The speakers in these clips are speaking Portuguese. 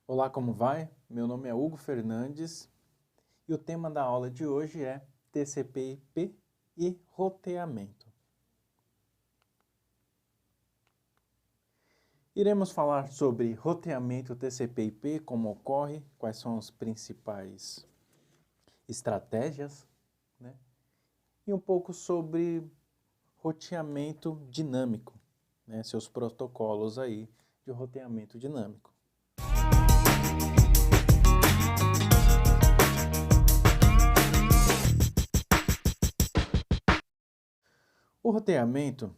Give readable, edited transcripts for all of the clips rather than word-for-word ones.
Olá, como vai? Meu nome é Hugo Fernandes e o tema da aula de hoje é TCP/IP e roteamento. Iremos falar sobre roteamento TCP/IP, como ocorre, quais são as principais estratégias, né? E um pouco sobre roteamento dinâmico, né? Seus protocolos aí de roteamento dinâmico. O roteamento,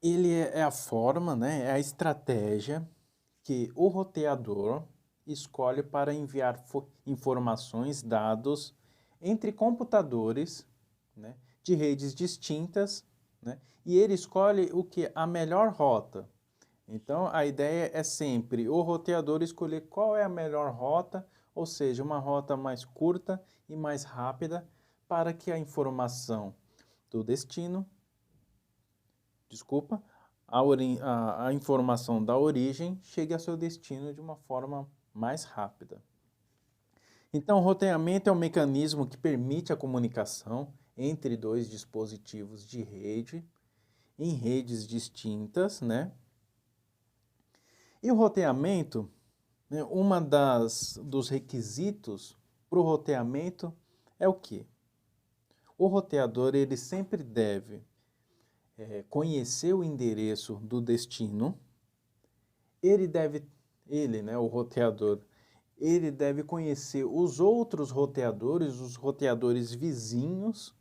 ele é a forma, né? É a estratégia que o roteador escolhe para enviar informações, dados entre computadores, né, de redes distintas, né, e ele escolhe o que? A melhor rota. Então, a ideia é sempre o roteador escolher qual é a melhor rota, ou seja, uma rota mais curta e mais rápida para que a informação do destino, a informação da origem chegue ao seu destino de uma forma mais rápida. Então, o roteamento é um mecanismo que permite a comunicação entre dois dispositivos de rede, em redes distintas, né? E o roteamento, né, dos requisitos para o roteamento é o quê? O roteador, ele sempre deve conhecer o endereço do destino, o roteador, ele deve conhecer os outros roteadores, os roteadores vizinhos,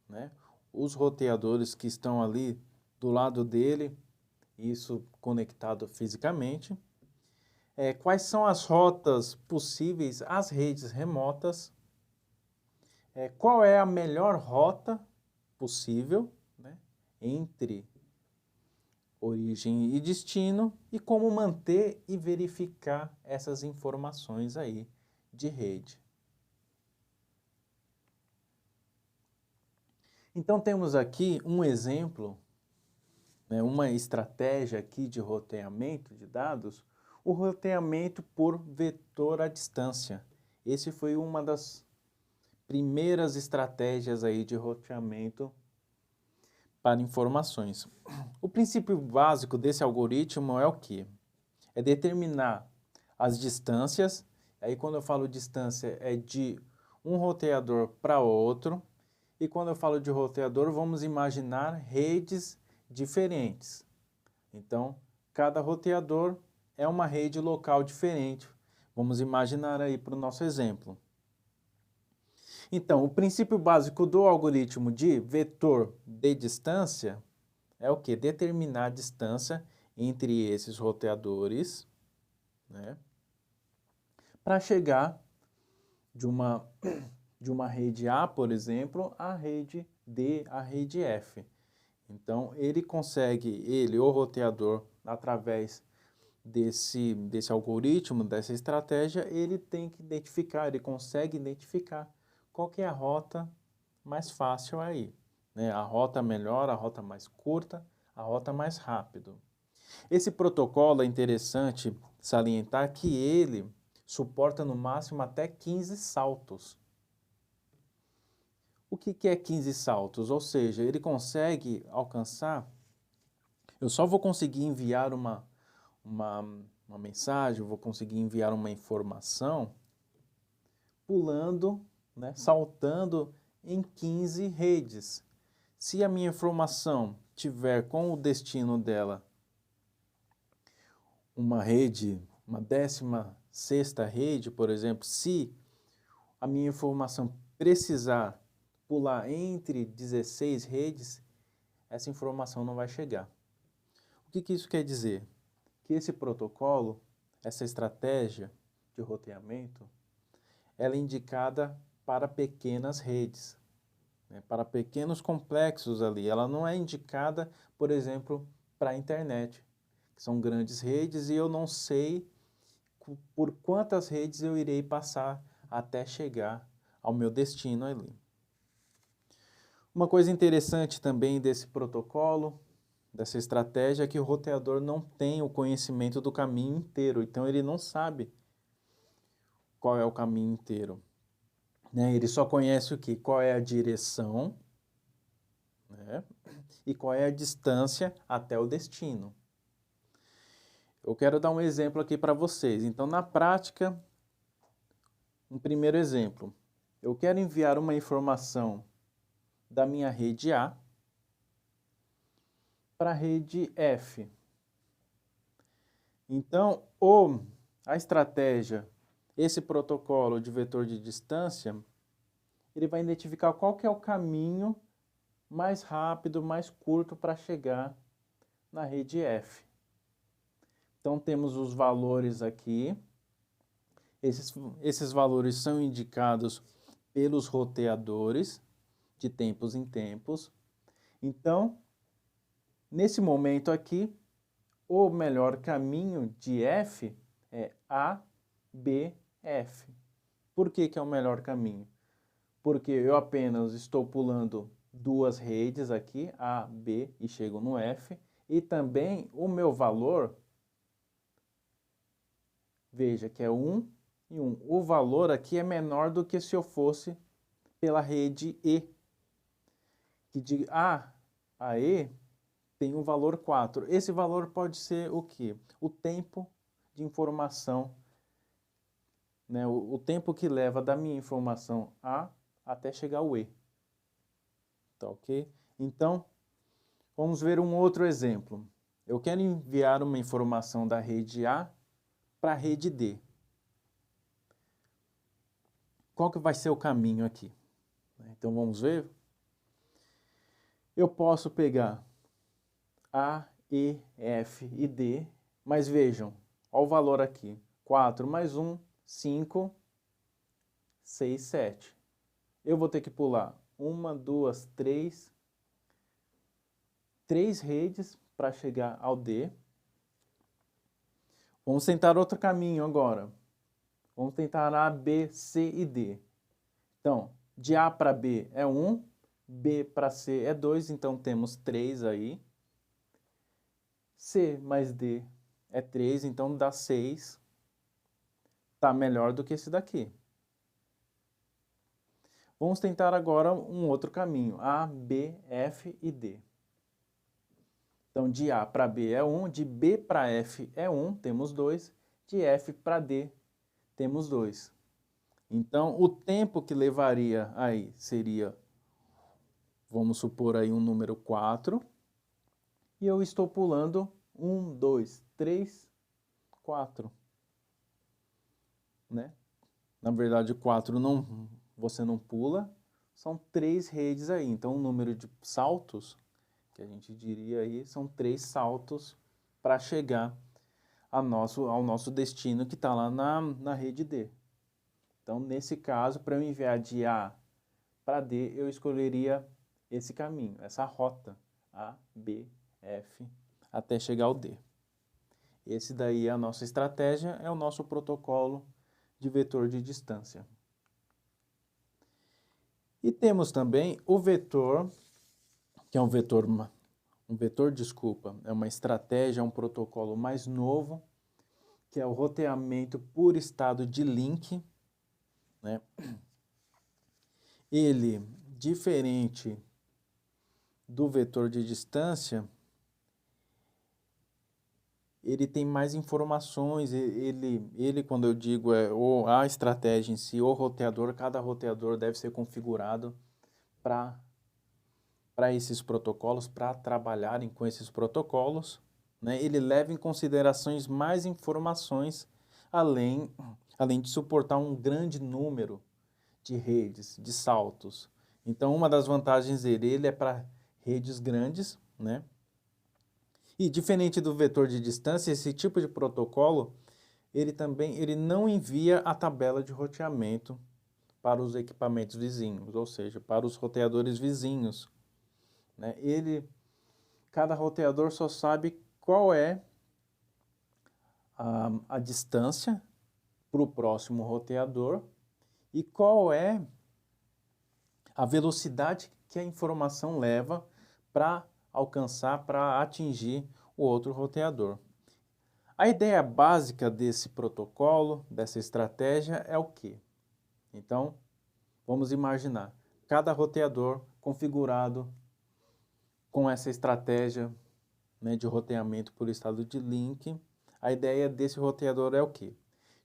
né? Os roteadores que estão ali do lado dele, isso conectado fisicamente. Quais são as rotas possíveis às redes remotas? Qual é a melhor rota possível, né, entre origem e destino e como manter e verificar essas informações aí de rede. Então temos aqui um exemplo, né, uma estratégia aqui de roteamento de dados, o roteamento por vetor à distância. Esse foi uma das primeiras estratégias aí de roteamento para informações. O princípio básico desse algoritmo é o quê? É determinar as distâncias, aí quando eu falo distância é de um roteador para outro, e quando eu falo de roteador, vamos imaginar redes diferentes. Então, cada roteador é uma rede local diferente. Vamos imaginar aí para o nosso exemplo. Então, o princípio básico do algoritmo de vetor de distância é o que? Determinar a distância entre esses roteadores, né, para chegar de uma rede A, por exemplo, à rede D, à rede F. Então, o roteador, através desse algoritmo, dessa estratégia, ele consegue identificar qual que é a rota mais fácil aí, né? A rota melhor, a rota mais curta, a rota mais rápido. Esse protocolo é interessante salientar que ele suporta no máximo até 15 saltos. O que é 15 saltos? Ou seja, ele consegue alcançar... Eu só vou conseguir enviar uma mensagem, vou conseguir enviar uma informação pulando, né, saltando em 15 redes. Se a minha informação tiver com o destino dela uma rede, uma 16ª rede, por exemplo, se a minha informação precisar pular entre 16 redes, essa informação não vai chegar. O que isso quer dizer? Que esse protocolo, essa estratégia de roteamento, ela é indicada para pequenas redes, né, para pequenos complexos ali. Ela não é indicada, por exemplo, para a internet, que são grandes redes e eu não sei por quantas redes eu irei passar até chegar ao meu destino ali. Uma coisa interessante também desse protocolo, dessa estratégia, é que o roteador não tem o conhecimento do caminho inteiro, então ele não sabe qual é o caminho inteiro, né? Ele só conhece o quê? Qual é a direção, né? E qual é a distância até o destino. Eu quero dar um exemplo aqui para vocês. Então, na prática, um primeiro exemplo. Eu quero enviar uma informação da minha rede A para a rede F. Então, a estratégia, esse protocolo de vetor de distância, ele vai identificar qual que é o caminho mais rápido, mais curto para chegar na rede F. Então, temos os valores aqui. Esses valores são indicados pelos roteadores de tempos em tempos. Então, nesse momento aqui, o melhor caminho de F é A, B, F. Por que que é o melhor caminho? Porque eu apenas estou pulando duas redes aqui, A, B, e chego no F. E também o meu valor, veja que é 1 e 1. O valor aqui é menor do que se eu fosse pela rede E, que de A a E tem um valor 4. Esse valor pode ser o quê? O tempo de informação, né? O tempo que leva da minha informação A até chegar ao E. Tá ok? Então, vamos ver um outro exemplo. Eu quero enviar uma informação da rede A para a rede D. Qual que vai ser o caminho aqui? Então, vamos ver. Eu posso pegar A, E, F e D, mas vejam, olha o valor aqui. 4 mais 1, 5, 6, 7. Eu vou ter que pular 1, 2, 3 redes para chegar ao D. Vamos tentar outro caminho agora. Vamos tentar A, B, C e D. Então, de A para B é 1, B para C é 2, então temos 3 aí. C mais D é 3, então dá 6. Está melhor do que esse daqui. Vamos tentar agora um outro caminho, A, B, F e D. Então, de A para B é 1, de B para F é 1, temos 2, de F para D temos 2. Então, o tempo que levaria aí seria, vamos supor aí um número 4, e eu estou pulando 1, 2, 3, 4. Né? Na verdade, 4 não, você não pula, são 3 redes aí. Então, o número de saltos, que a gente diria aí, são 3 saltos para chegar ao nosso destino que está lá na rede D. Então, nesse caso, para eu enviar de A para D, eu escolheria esse caminho, essa rota, A, B, F, até chegar ao D. Esse daí é a nossa estratégia, é o nosso protocolo de vetor de distância. E temos também o vetor, que é um vetor, é uma estratégia, um protocolo mais novo, que é o roteamento por estado de link, né? Ele, diferente do vetor de distância, ele tem mais informações, ele quando eu digo a estratégia em si, o roteador, cada roteador deve ser configurado para esses protocolos, para trabalharem com esses protocolos, né? Ele leva em considerações mais informações, além de suportar um grande número de redes, de saltos. Então, uma das vantagens dele é para redes grandes, né? E diferente do vetor de distância, esse tipo de protocolo, ele não envia a tabela de roteamento para os equipamentos vizinhos, ou seja, para os roteadores vizinhos, né? Cada roteador só sabe qual é a distância para o próximo roteador e qual é a velocidade que a informação leva para alcançar, para atingir o outro roteador. A ideia básica desse protocolo, dessa estratégia, é o quê? Então, vamos imaginar cada roteador configurado com essa estratégia, né, de roteamento por estado de link. A ideia desse roteador é o quê?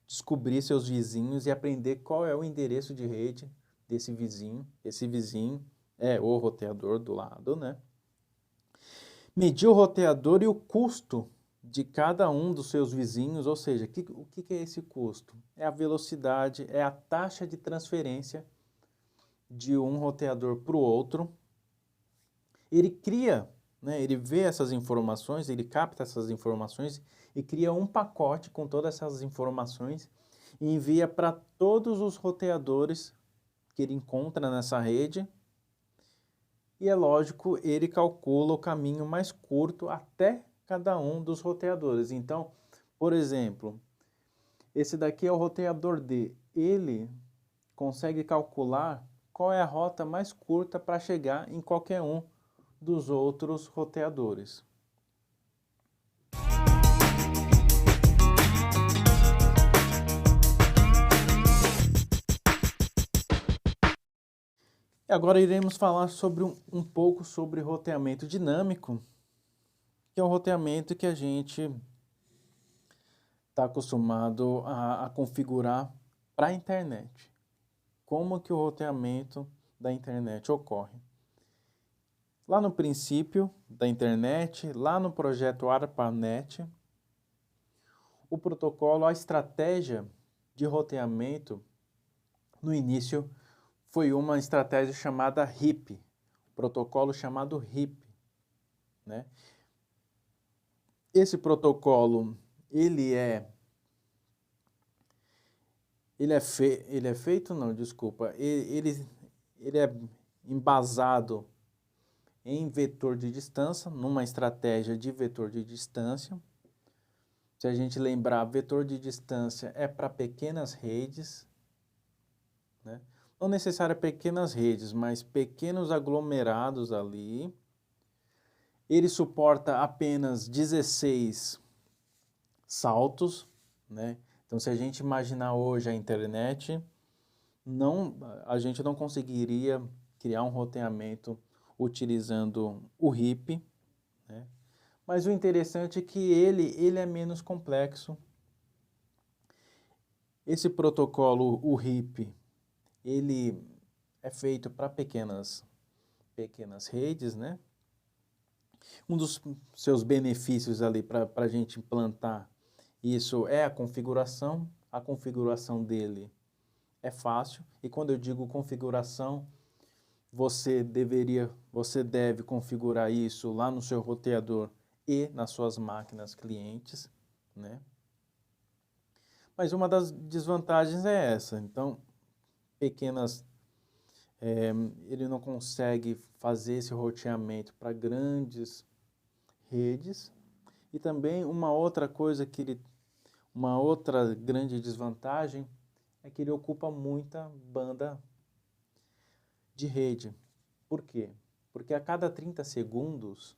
Descobrir seus vizinhos e aprender qual é o endereço de rede desse vizinho. Esse vizinho é o roteador do lado, né? Medir o roteador e o custo de cada um dos seus vizinhos, ou seja, o que é esse custo? É a velocidade, é a taxa de transferência de um roteador para o outro. Ele cria, né, ele vê essas informações, ele capta essas informações e cria um pacote com todas essas informações e envia para todos os roteadores que ele encontra nessa rede. E é lógico, ele calcula o caminho mais curto até cada um dos roteadores. Então, por exemplo, esse daqui é o roteador D. Ele consegue calcular qual é a rota mais curta para chegar em qualquer um dos outros roteadores. E agora iremos falar sobre um pouco sobre roteamento dinâmico, que é o roteamento que a gente está acostumado a configurar para a internet. Como que o roteamento da internet ocorre? Lá no princípio da internet, lá no projeto ARPANET, o protocolo, a estratégia de roteamento, no início, foi uma estratégia chamada RIP, protocolo chamado RIP, né? Esse protocolo, ele é embasado em vetor de distância, numa estratégia de vetor de distância. Se a gente lembrar, vetor de distância é para pequenas redes, né? Não necessariamente pequenas redes, mas pequenos aglomerados ali. Ele suporta apenas 16 saltos, né? Então, se a gente imaginar hoje a internet, a gente não conseguiria criar um roteamento utilizando o RIP, né? Mas o interessante é que ele é menos complexo. Esse protocolo, o RIP, ele é feito para pequenas redes, né? Um dos seus benefícios ali para a gente implantar isso é a configuração. A configuração dele é fácil. E quando eu digo configuração, você deve configurar isso lá no seu roteador e nas suas máquinas clientes, né? Mas uma das desvantagens é essa. Então, ele não consegue fazer esse roteamento para grandes redes. E também uma outra grande desvantagem é que ele ocupa muita banda de rede. Por quê? Porque a cada 30 segundos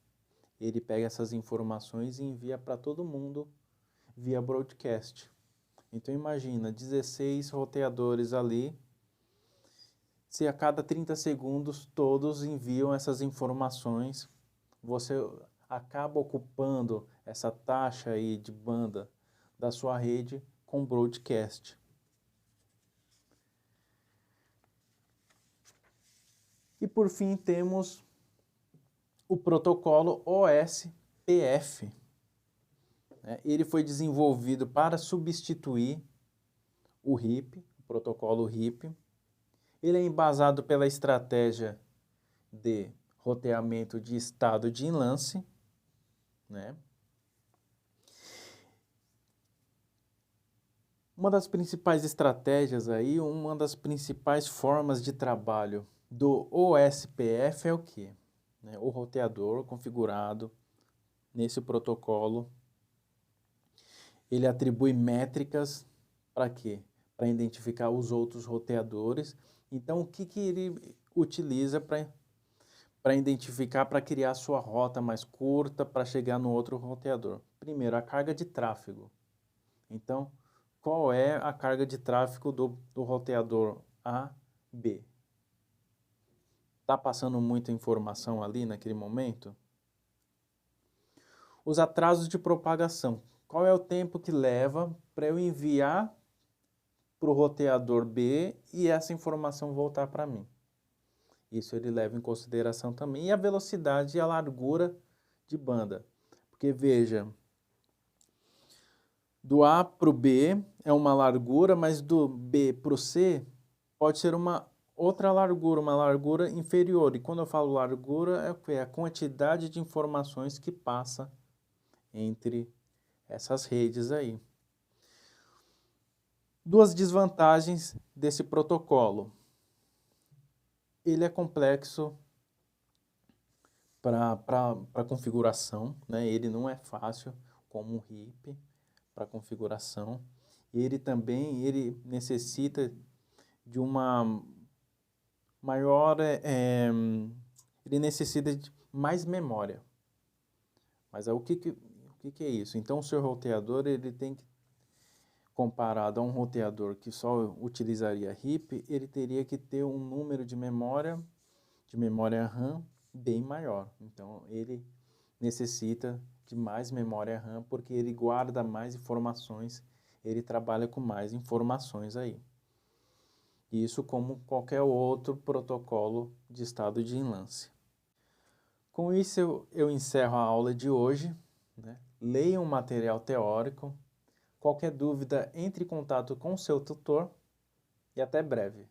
ele pega essas informações e envia para todo mundo via broadcast. Então imagina, 16 roteadores ali, se a cada 30 segundos todos enviam essas informações, você acaba ocupando essa taxa aí de banda da sua rede com broadcast. E por fim temos o protocolo OSPF. Ele foi desenvolvido para substituir o RIP, o protocolo RIP. Ele é embasado pela estratégia de roteamento de estado de enlace, né? Uma das principais estratégias aí, uma das principais formas de trabalho do OSPF é o quê? O roteador configurado nesse protocolo, ele atribui métricas para quê? Para identificar os outros roteadores. Então, o que ele utiliza para identificar, para criar sua rota mais curta para chegar no outro roteador. Primeiro, a carga de tráfego. Então, qual é a carga de tráfego do roteador A, B? Está passando muita informação ali naquele momento? Os atrasos de propagação. Qual é o tempo que leva para eu enviar para o roteador B e essa informação voltar para mim? Isso ele leva em consideração também. E a velocidade e a largura de banda. Porque veja, do A para o B é uma largura, mas do B para o C pode ser uma outra largura, uma largura inferior. E quando eu falo largura, é o quê? A quantidade de informações que passa entre essas redes aí. Duas desvantagens desse protocolo. Ele é complexo para configuração, né? Ele não é fácil como um RIP para configuração. Ele também necessita de uma maior, ele necessita de mais memória. Mas o que é isso? Então o seu roteador ele tem que, comparado a um roteador que só utilizaria RIP, ele teria que ter um número de memória RAM bem maior. Então ele necessita de mais memória RAM porque ele guarda mais informações, ele trabalha com mais informações aí. Isso como qualquer outro protocolo de estado de enlace. Com isso eu encerro a aula de hoje, né? Leia um material teórico. Qualquer dúvida, entre em contato com o seu tutor e até breve.